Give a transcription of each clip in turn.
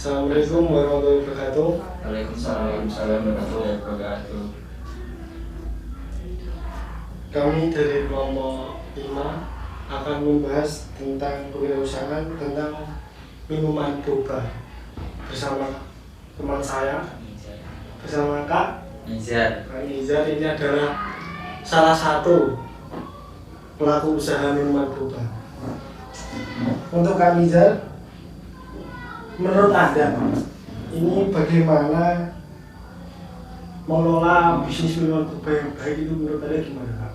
Assalamualaikum warahmatullahi wabarakatuh. Waalaikumsalam warahmatullahi wabarakatuh. Kami dari kelompok 5 akan membahas tentang kewirausahaan tentang minuman boba bersama teman saya, bersama Kak Nizar. Nizar. Ini adalah salah satu pelaku usaha minuman boba. Untuk Kak Nizar, menurut Anda ini bagaimana mengelola bisnis minuman boba yang baik itu menurut Anda gimana, Kak?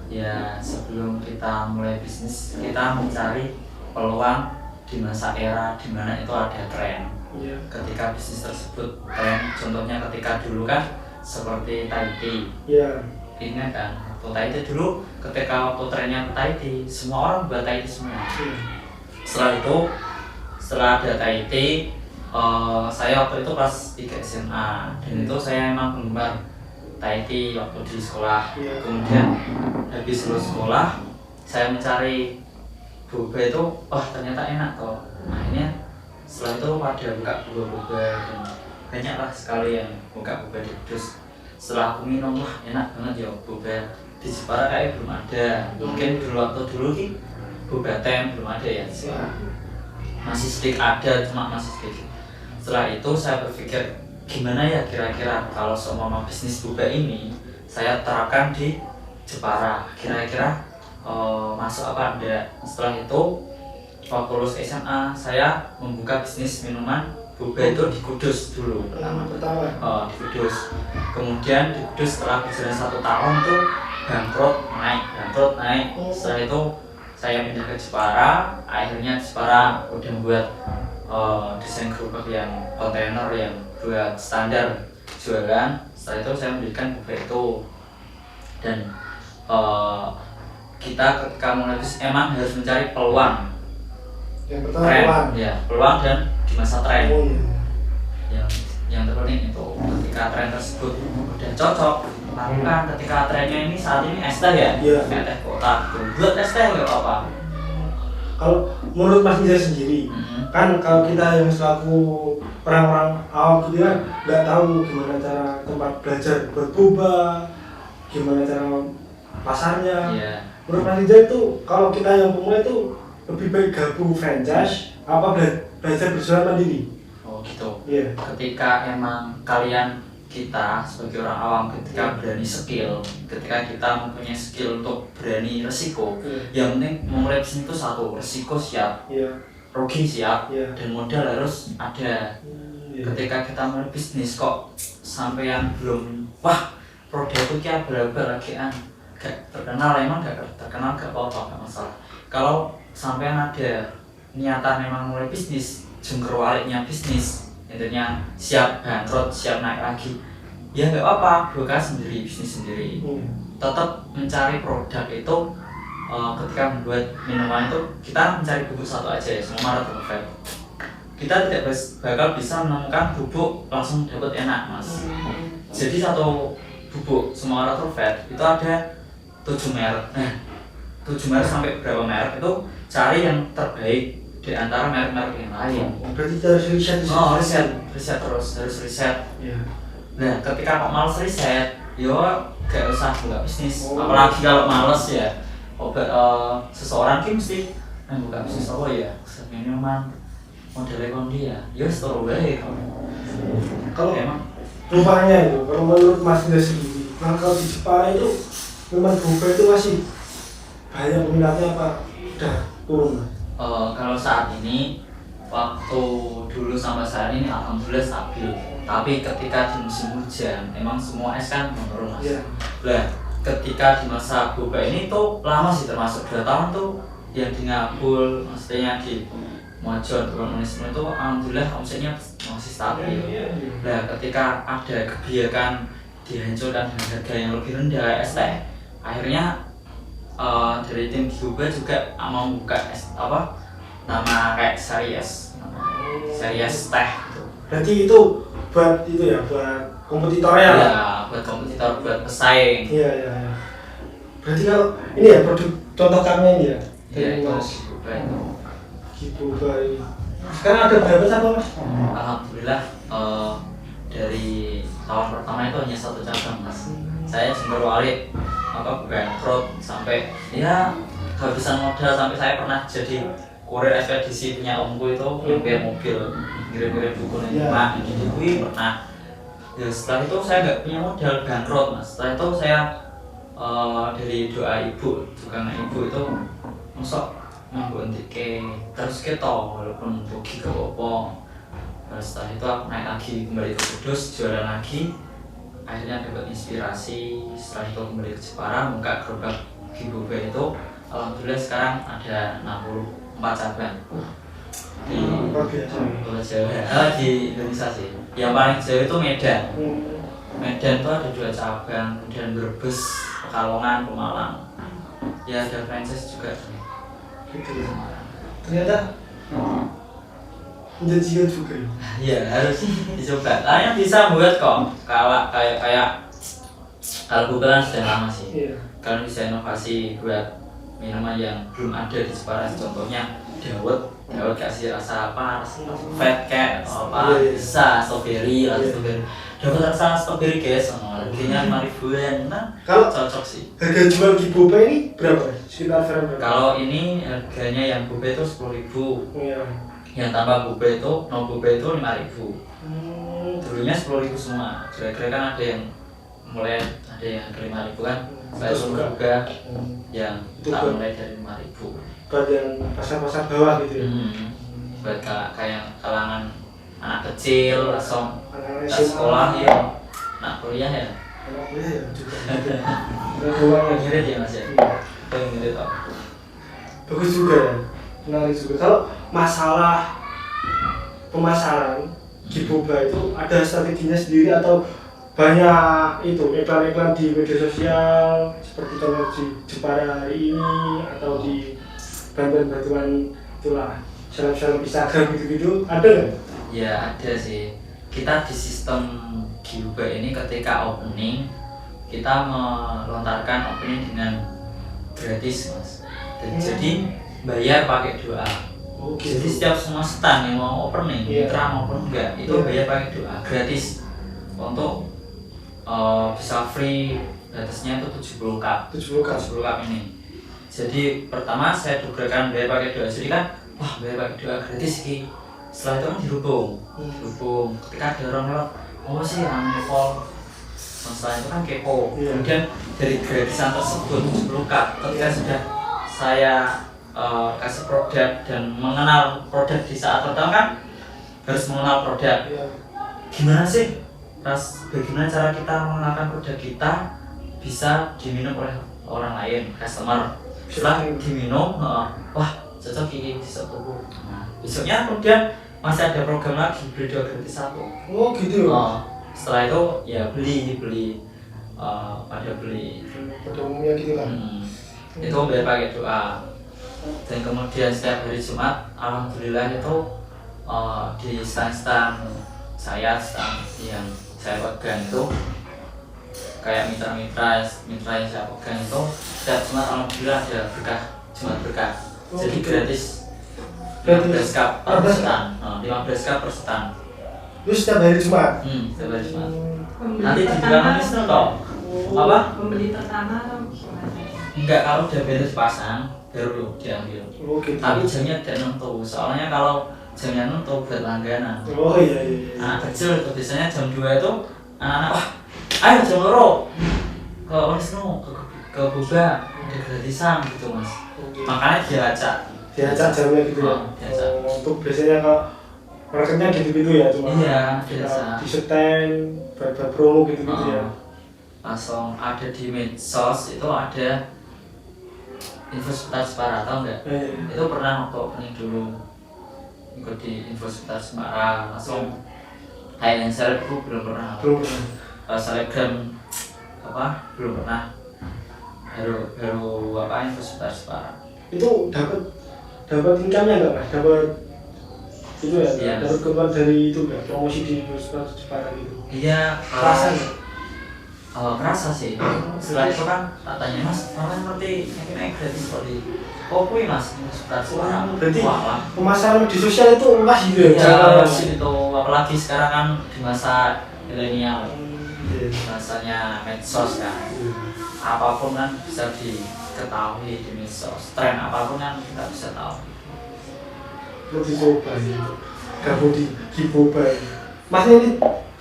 Ya, sebelum kita mulai bisnis, kita mencari peluang di masa era di mana itu ada tren. Iya. Ketika bisnis tersebut tren, contohnya ketika dulu kan seperti Thai tea. Iya. Ingat kan, waktu Thai tea dulu ketika waktu trennya Thai tea, semua orang buat Thai tea semua. Iya. Setelah ada Thai tea, saya waktu itu kelas 3 SMA dan itu saya emang penggemar Thai tea waktu di sekolah. Iya. Kemudian habis lulus sekolah, saya mencari boba itu, wah ternyata enak toh. Akhirnya setelah itu pada buka boba dan banyak lah sekali yang buka boba di Kudus. Setelah aku minum, wah enak banget ya boba di Jepara kayak belum ada. Mungkin waktu dulu ki boba tem belum ada ya. Masih sedikit ada, cuma masih sedikit. Setelah itu saya berpikir gimana ya kira-kira kalau seumpama bisnis boba ini saya terapkan di Jepara, kira-kira masuk apa enggak. Setelah itu waktu lulus SMA saya membuka bisnis minuman boba itu di Kudus dulu pertama. Di Kudus. Kemudian di Kudus setelah berjalan 1 tahun tuh bangkrut naik. Setelah itu saya pindah ke Jepara. Akhirnya Jepara udah membuat desain gerobak yang kontainer yang buat standar jualan. Setelah itu saya mendirikan boba itu dan kita ketika mulai bisnis emang harus mencari peluang. Yang pertama Tren, peluang. ya peluang dan di masa tren. Oh, iya. Yang terpenting itu ketika tren tersebut udah cocok, lakukan. Ketika trennya ini saat ini es teh ya, Iya. kayak teh kotak, buat es teh nggak apa-apa. Kalau menurut Mas Nizar sendiri, kan kalau kita yang selaku orang-orang awam gitu ya, nggak tahu gimana cara tempat belajar berboba, gimana cara pasarnya. Iya. Menurut Mas Nizar itu kalau kita yang pemula itu lebih baik gabung franchise apa belajar berjualan mandiri? Oh gitu. Iya. Ketika emang kita sebagai orang awam ketika berani skill, ketika kita mempunyai skill untuk berani resiko, yang penting memulai bisnis itu satu, resiko siap, rugi siap, dan modal harus ada. Ketika kita mulai bisnis kok sampean belum, wah produk itu kayak berapa lagian gak terkenal, emang gak terkenal gak apa-apa, gak masalah. Kalau sampean ada niatan memang mulai bisnis, jungker waliknya bisnis, intinya siap bangkrut, siap naik lagi, ya nggak apa-apa, buka sendiri, bisnis sendiri. Tetap mencari produk itu, ketika membuat minuman itu kita mencari bubuk satu aja ya, semua merek perfect. Kita tidak bakal bisa menemukan bubuk langsung dapat enak, Mas. Jadi satu bubuk semua merek perfect itu ada 7 merek. 7 merek sampai berapa merek itu cari yang terbaik di antara merek-merek yang lain. Berarti harus riset. Riset terus, harus riset. Iya. Nah, ketika kok males riset, yo gak usah buka bisnis. Apalagi kalau males ya. Seseorang ki mesti buka bisnis apa ya? Minuman modelnya kondi ya. Ya store wae. Kalau emang rupanya itu, kalau menurut Mas Nizar sendiri, kalau di Jepara itu minuman boba itu masih banyak peminatnya apa udah turun? Kalau saat ini, waktu dulu sama saat ini alhamdulillah stabil. Tapi ketika di musim hujan, emang semua es kan menurun, Mas. Iya. Nah, ketika di masa boba ini tuh lama sih, termasuk 2 tahun tuh yang di Ngabul, maksudnya di Mojon, Turun-Manisme itu alhamdulillah omsetnya masih stabil. Nah, ketika ada kebijakan dihancurkan dengan harga yang lebih rendah es teh, akhirnya dari tim Boba juga mau buka nama kayak series teh gitu. Berarti itu buat itu ya, buat kompetitornya lah. Ya, buat kompetitor, buat pesaing. Iya. Berarti kalau ini ya produk contoh kami ini ya. Iya, itu Mas. Boba itu. Giboba ini. Sekarang ada berapa cabang mas? Alhamdulillah dari tahun pertama itu hanya satu cabang mas. Saya jember wali bangkrut sampai ya kehabisan modal, sampai saya pernah jadi kurir ekspedisi punya omku itu, ngirim mobil, ngirim buku nih mak ini pernah. Ya setelah itu saya nggak punya modal, bangkrut mas. Setelah itu saya dari doa ibu, tukang ibu itu masuk nganggo entike terus kita walaupun rugi ke apa. Nah, setelah itu aku naik lagi kembali ke Kudus, jualan lagi, akhirnya dapat inspirasi. Setelah itu kembali ke Jepara, buka gerobak Giboba itu. Alhamdulillah sekarang ada 64 cabang di Pulau Jawa, di Indonesia sih. Yang paling jauh itu Medan. Medan itu ada 2 cabang, kemudian Brebes, Pekalongan, Pemalang. Ya ada franchise juga. Gitu. Ternyata menjanjikan juga ya. Iya harus dicoba. Kalian bisa buat kok. Kalau kayak kalau Google kan sudah lama sih. Iya. Kalian bisa inovasi buat minuman yang belum ada di Jepara. Contohnya Dawet kasih rasa apa? Fat cat apa? Bisa strawberry atau strawberry. Dawet rasa strawberry guys. Harganya 5.000-an. Nah, kalau cocok sih. Harga jual Giboba ini berapa? Sekitar berapa? Kalau ini harganya yang boba itu 10.000. Iya. Yang tambah boba itu, no boba itu 5.000. Dulunya 10.000 semua. Kira-kira kan ada yang mulai ada yang ke 5.000 kan. Saya juga yang tak mulai dari 5.000. Buat yang pasar-pasar bawah gitu ya. Buat kayak kalangan anak kecil, langsung Anak sekolah ya, anak kuliah ya. Anak kuliah ya juga. Ada uangnya. Ngirit ya mas ya. Ngirit kok. Bagus juga ya. Menarik juga. Kalau masalah pemasaran Giboba itu ada strateginya sendiri atau banyak itu iklan-iklan di media sosial seperti contoh di Jepara hari ini atau di bantuan-bantuan itulah seleb-seleb Instagram gitu-gitu ada nggak? Ya ada sih. Kita di sistem Giboba ini ketika opening kita melontarkan opening dengan gratis mas. Jadi bayar pakai doa. Gitu. Jadi setiap semua stand yang mau opening, mitra maupun enggak itu bayar pakai doa gratis. Untuk bisa free batasnya itu 70 cup. 70 cup ini. Jadi pertama saya tugaskan bayar pakai doa. Jadi kan wah bayar pakai doa gratis ki. Setelah itu kan dirubung. Ketika ada orang lewat, oh sih Pol. Setelah itu kan kepo. Kemudian dari gratisan tersebut 70 cup. Ketika sudah saya kasih produk dan mengenal produk di saat pertama kan harus mengenal produk. Gimana sih? Bagaimana cara kita mengenalkan produk kita bisa diminum oleh orang lain, customer. Setelah diminum, wah cocok ini bisa tubuh. Besoknya kemudian masih ada program lagi beli 2 gratis 1. Oh gitu ya. Setelah itu ya beli pada umumnya gitu kan. Itu bayar pakai doa. Dan kemudian setiap hari Jumat alhamdulillah itu di stand saya yang saya pegang itu kayak mitra yang saya pegang itu setiap Jumat alhamdulillah ada berkah, Jumat berkah. Jadi gratis 15 cup per stand. 15 cup per stand. Itu setiap hari Jumat? Setiap hari Jumat. Nanti di dalam Mister toh apa? Pembeli pertama atau gimana? Enggak, kalau udah beres pasang baru diambil. Gitu. Tapi jamnya tidak nentu, soalnya kalau jamnya nentu buat langganan. Oh iya. Anak kecil itu biasanya jam 2 itu anak-anak wah ayo jam 2 ke Wisnu ke Boba ada gratisan gitu mas. Makanya diacak jamnya gitu ya. Untuk biasanya kalau marketnya gitu-gitu ya cuma. Iya biasa. Di stand buat promo gitu-gitu ya. Langsung ada di medsos itu ada info seputar Jepara, tau nggak? Itu pernah waktu opening dulu ikut di info seputar Jepara, langsung kayak yang selebgram belum pernah. Selebgram apa belum pernah. Baru apa info seputar Jepara. Itu dapat income-nya nggak mas? Dapat itu ya? Dapat keuntungan dari itu nggak? Promosi di info seputar Jepara gitu? Iya. Ngerasa sih. Setelah itu kan tak tanya mas, mana ngerti ini gratis kok di Kopui mas, suka suara. Berarti Wah, pemasaran di sosial itu luas gitu ya? ya itu apalagi sekarang kan di masa milenial, masanya medsos kan. Apapun kan bisa diketahui di medsos, tren apapun kan kita bisa tahu. Berarti boba gitu, gabung di boba. Masnya ini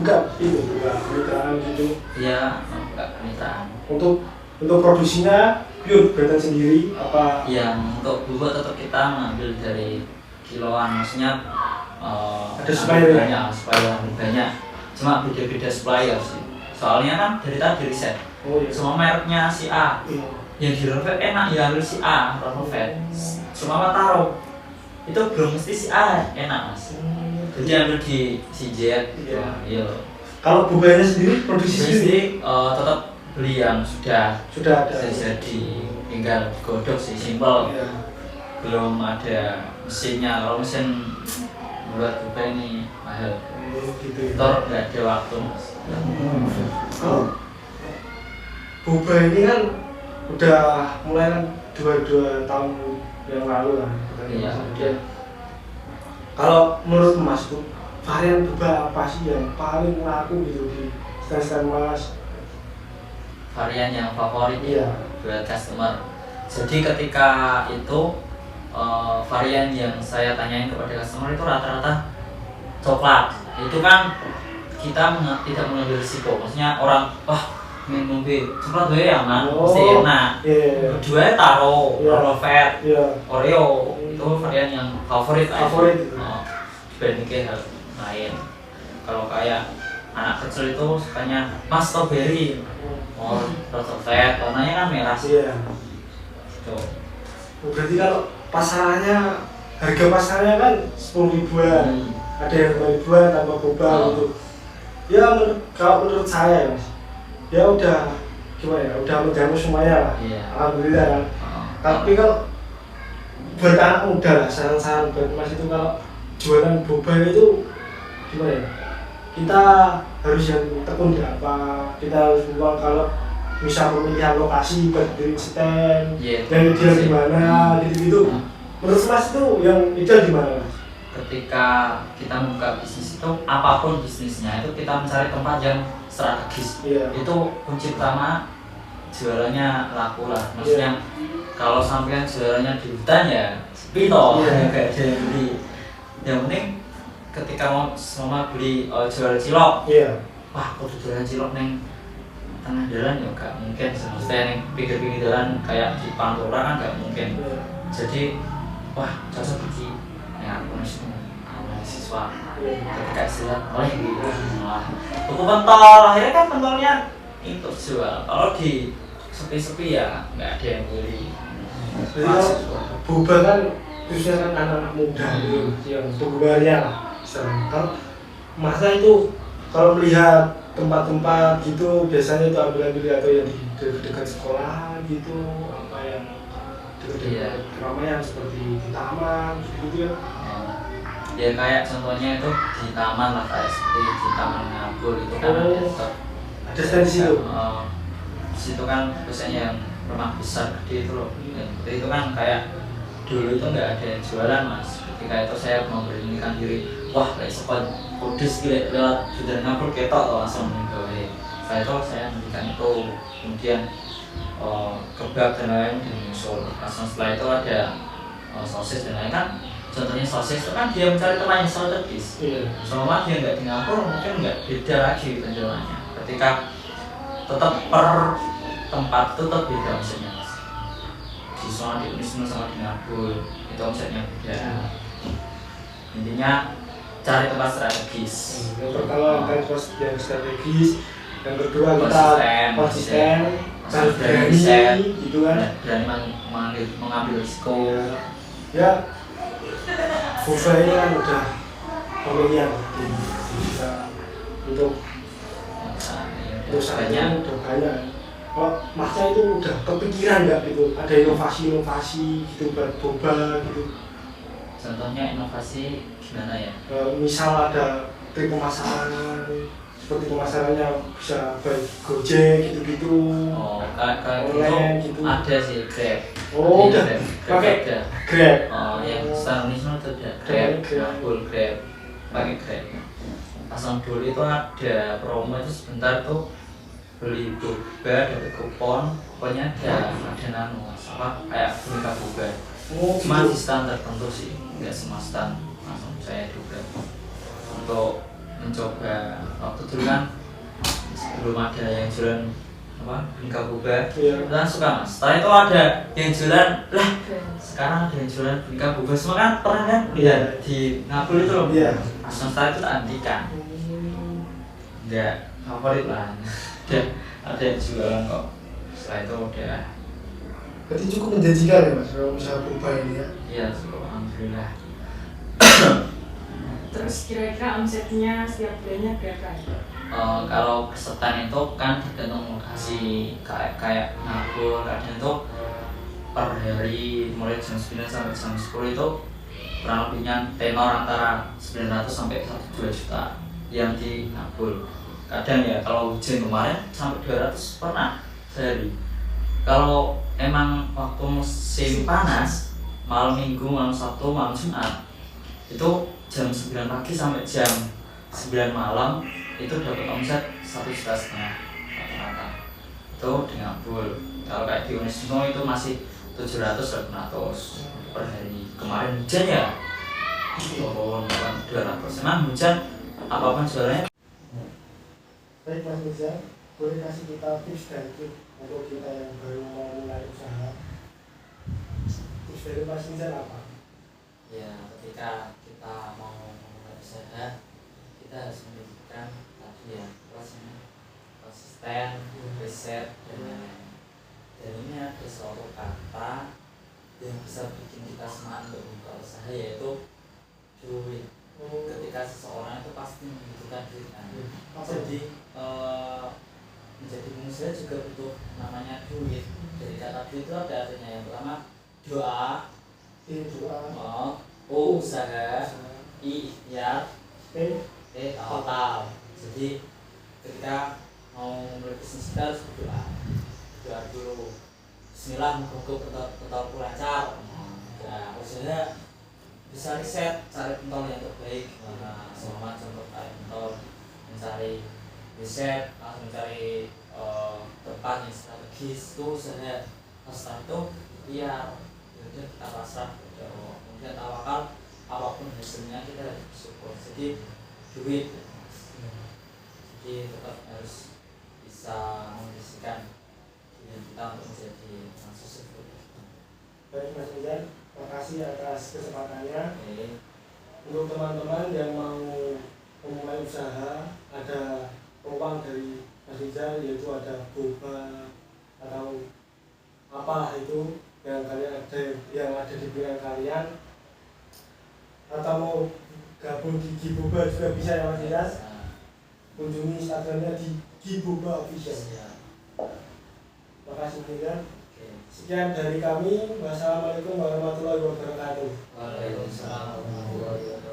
buka kemitraan gitu? Iya, enggak kemitraan. Untuk produksinya pure buatan sendiri apa? Yang untuk bubuk tetap kita ngambil dari kiloan, maksudnya ada supplier banyak, supplier banyak. Cuma beda-beda supplier sih. Soalnya kan dari tadi riset. Oh iya. Semua mereknya si A. Iya. Yang di Rovet enak ya ambil si A, Rovet. Cuma Mataro itu belum mesti si A enak mas. Jadi ambil di si Z. Iya. Kalau bubanya sendiri produksi sendiri? Jadi tetap beli yang sudah Sudah ada. jadi, tinggal godok sih, simpel. Iya. Belum ada mesinnya. Kalau mesin buat boba ini mahal. Gitu. Tor nggak ada waktu mas. Kalau boba ini kan udah mulai kan 2 tahun yang lalu lah. Iya. Kalau menurut Mas tuh varian boba apa sih yang paling laku gitu di stand-stand Mas? Varian yang favorit Iya. buat customer. Jadi ketika itu varian yang saya tanyain kepada customer itu rata-rata coklat. Itu kan kita tidak mengambil risiko. Maksudnya orang wah minum coklat gue aman, pasti enak. Iya. Kedua taro, Rovet, Iya. Oreo itu varian yang favorit. Favorit itu. Dibandingin hal lain. Kalau kayak anak kecil itu sukanya mas strawberry. Rovet, warnanya kan merah sih. Iya. Tuh. Berarti kalau pasarannya, harga pasarnya kan 10 ribuan. Ada yang 5 ribuan tanpa boba gitu. Ya kalau menurut saya Mas, ya udah gimana ya, udah menjamu semuanya lah. Iya. Alhamdulillah kan. Tapi kalau buat anak muda lah, saran-saran buat Mas itu kalau jualan boba itu gimana ya? Kita harus yang tekun di apa? Kita harus buang kalau misal pemilihan lokasi buat diri stand, dan ideal di mana, gitu-gitu. Menurut Mas itu yang ideal di mana Mas? Ketika kita membuka bisnis itu apapun bisnisnya itu kita mencari tempat yang strategis. Iya. Itu kunci utama jualannya laku lah. Maksudnya kalau sampean jualannya di hutan ya sepi toh, nggak ada yang beli. Yang penting ketika mau beli jual cilok, wah kudu jualan cilok neng tengah jalan ya nggak mungkin. Maksudnya neng pinggir-pinggir jalan kayak di Pantura kan nggak mungkin. Jadi wah cocok bagi yang aku mahasiswa ketika istirahat oleh gitu. Wah buku pentol, akhirnya kan pentolnya itu jual. Kalau di sepi-sepi ya nggak ada yang beli. Boba kan khususnya kan anak-anak muda gitu yang penggemarnya lah. Kalau masa itu kalau melihat tempat-tempat gitu biasanya itu ambil-ambil atau yang di dekat sekolah gitu, apa yang dekat keramaian seperti di taman gitu ya. Ya kayak contohnya itu di taman lah, kayak seperti di Taman Ngabul itu kan ada stand situ. Di situ kan biasanya yang rumah besar gede itu loh. Itu kan kayak dulu itu nggak ada yang jualan mas. Ketika itu saya memberanikan diri, wah kayak sepan kudus gila lewat sudah Ngabul ketok atau langsung gawe. Setelah itu saya memberikan itu, kemudian kebab dan lain-lain menyusul. Setelah itu ada sosis dan lain kan. Contohnya sosis itu kan dia mencari tempat yang strategis. Selama dia nggak di Ngapur mungkin nggak beda lagi penjualannya. Ketika tetap per tempat itu tetap beda omsetnya mas. Di sana di Unisnu sama di Ngapur itu omsetnya beda. Intinya cari tempat strategis. Yang pertama kan yang strategis, yang kedua kita konsisten, berani gitu kan. Berani mengambil risiko. Ya, boba ini kan udah pemilihan kita untuk usahanya udah banyak. Kalau masnya itu udah kepikiran nggak gitu ada inovasi-inovasi gitu buat boba gitu? Contohnya inovasi gimana ya? Misal ada trik pemasaran seperti pemasarannya bisa baik Gojek gitu-gitu. Oh, kayak Online gitu gitu. ada sih Grab. Oh, udah Grab pakai ada. Grab. Oh, yang Indonesia itu ada Grab, Grab. Full Grab, pakai Grab. Pasang dulu itu ada promo itu sebentar tuh beli boba dapat kupon, kuponnya ada nano apa kayak boneka boba. Oh, Cuma gitu. di stand tertentu sih, nggak semua stand langsung saya juga untuk mencoba. Waktu dulu kan belum ada yang jualan apa boneka boba, Iya. kita suka mas. Setelah itu ada yang jualan lah. Sekarang ada yang jualan boneka boba semua kan pernah kan Iya. di Ngapul itu loh. Iya. Langsung setelah itu tak hentikan. Nggak favorit lah. Ada yang jualan kok. Setelah itu udah Berarti cukup menjanjikan ya mas kalau usaha boba ini ya. iya cukup alhamdulillah. Terus kira-kira omsetnya setiap bulannya berapa? Kalau kesetan itu kan tergantung lokasi kayak Ngapul kadang itu per hari mulai jam 9 sampai jam 10 itu kurang lebihnya tenor antara 900 sampai 1-2 juta yang di Ngapul. Kadang ya kalau hujan kemarin sampai 200 pernah sehari. Kalau emang waktu musim panas malam minggu, malam Sabtu, malam Jumat itu jam 9 pagi sampai jam 9 malam itu dapat omset 1,5 juta rata-rata itu di Ngapul. Kalau kayak di Unisno itu masih 700-800 per hari. Kemarin hujan ya turun kan 200. Emang hujan apapun jualannya. Baik Mas Mirza, boleh kasih kita tips dan trik untuk kita yang baru mau mulai usaha? Tips dari Mas Mirza apa? Ya, ketika kita mau memulai usaha kita harus menunjukkan tadi ya konsisten, riset dan lain-lain. Dan ini ada suatu kata yang bisa bikin kita semangat untuk membuka usaha yaitu duit. Ketika seseorang itu pasti membutuhkan duit kan. Jadi menjadi pengusaha juga butuh namanya duit. Dari kata duit itu ada artinya yang pertama doa, doa, usaha, ikhtiar, tawakal. Jadi ketika mau memulai bisnis kita harus berdoa dulu. Bismillah, moga-moga pentolku lancar. Nah, usaha bisa riset, cari pentol yang terbaik. Selama contoh kayak pentol mencari riset, langsung mencari tempat yang strategis itu usaha. Setelah itu ya udah kita pasrah kepada Allah. Kemudian tawakal, apapun hasilnya kita harus bersyukur. Jadi duit, jadi tetap harus bisa mengisikan diri kita untuk menjadi sukses. baik Mas Mirza, makasih atas kesempatannya. Oke. Untuk teman-teman yang mau memulai usaha, ada peluang dari Mas Mirza, yaitu ada boba atau apa itu yang kalian ada yang ada di pilihan kalian, atau mau gabung di Giboba juga bisa ya Mas Mirza. Kunjungi Instagramnya di Giboba Official. Makasih Mas Mirza. Sekian dari kami. Wassalamualaikum warahmatullahi wabarakatuh. Waalaikumsalam warahmatullahi wabarakatuh.